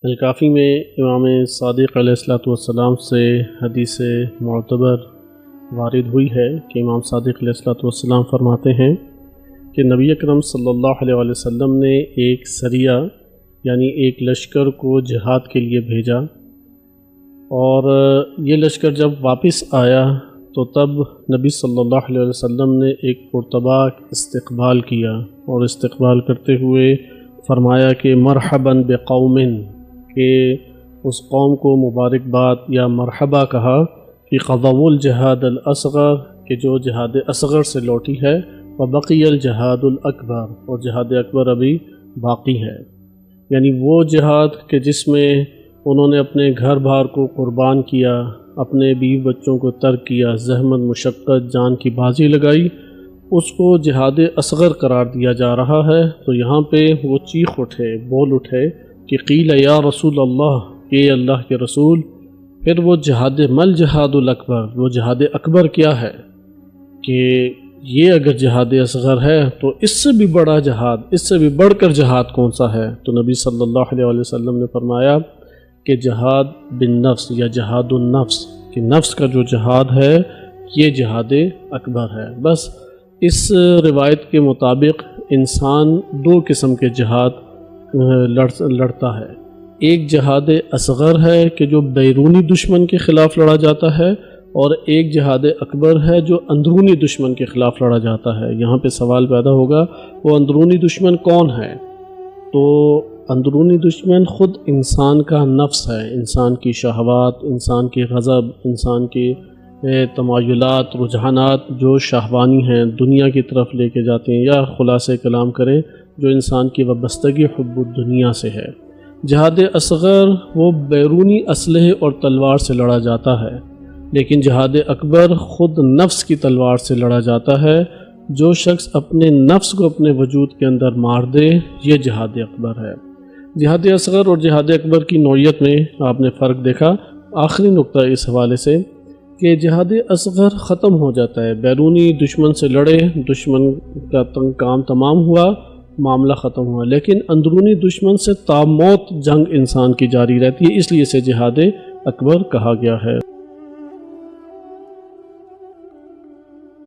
الکافی میں امام صادق علیہ السلام سے حدیث معتبر وارد ہوئی ہے کہ امام صادق علیہ السلام فرماتے ہیں کہ نبی اکرم صلی اللہ علیہ وسلم نے ایک سریہ یعنی ایک لشکر کو جہاد کے لیے بھیجا، اور یہ لشکر جب واپس آیا تو تب نبی صلی اللہ علیہ وسلم نے ایک پرتباک استقبال کیا، اور استقبال کرتے ہوئے فرمایا کہ مرحباً بقوم، کہ اس قوم کو مبارکباد یا مرحبا کہا کہ قضوا الجہاد الاصغر، کہ جو جہاد اصغر سے لوٹی ہے، وبقی الجہاد الاکبر، اور جہاد اکبر ابھی باقی ہے، یعنی وہ جہاد کہ جس میں انہوں نے اپنے گھر بار کو قربان کیا، اپنے بیوی بچوں کو ترک کیا، زحمت مشقت جان کی بازی لگائی، اس کو جہاد اصغر قرار دیا جا رہا ہے۔ تو یہاں پہ وہ چیخ اٹھے، بول اٹھے کہ قیل یا رسول اللہ، کہ اللہ کے رسول، پھر وہ جہاد مل جہاد الاکبر، وہ جہاد اکبر کیا ہے، کہ یہ اگر جہاد اصغر ہے تو اس سے بھی بڑا جہاد، اس سے بھی بڑھ کر جہاد کون سا ہے؟ تو نبی صلی اللہ علیہ وسلم نے فرمایا کہ جہاد بالنفس یا جہاد النفس، کہ نفس کا جو جہاد ہے یہ جہاد اکبر ہے۔ بس اس روایت کے مطابق انسان دو قسم کے جہاد لڑتا ہے، ایک جہاد اصغر ہے کہ جو بیرونی دشمن کے خلاف لڑا جاتا ہے، اور ایک جہاد اکبر ہے جو اندرونی دشمن کے خلاف لڑا جاتا ہے۔ یہاں پہ سوال پیدا ہوگا وہ اندرونی دشمن کون ہے؟ تو اندرونی دشمن خود انسان کا نفس ہے، انسان کی شہوات، انسان کی غضب، انسان کی تمایلات، رجحانات جو شہوانی ہیں، دنیا کی طرف لے کے جاتے ہیں، یا خلاصے کلام کریں جو انسان کی وابستگی حب الدنیا سے ہے۔ جہاد اصغر وہ بیرونی اسلحے اور تلوار سے لڑا جاتا ہے، لیکن جہاد اکبر خود نفس کی تلوار سے لڑا جاتا ہے۔ جو شخص اپنے نفس کو اپنے وجود کے اندر مار دے، یہ جہاد اکبر ہے۔ جہاد اصغر اور جہاد اکبر کی نوعیت میں آپ نے فرق دیکھا۔ آخری نقطہ اس حوالے سے کہ جہاد اصغر ختم ہو جاتا ہے، بیرونی دشمن سے لڑے، دشمن کا کام تمام ہوا، معاملہ ختم ہوا، لیکن اندرونی دشمن سے تا موت جنگ انسان کی جاری رہتی ہے، اس لیے اسے جہاد اکبر کہا گیا ہے۔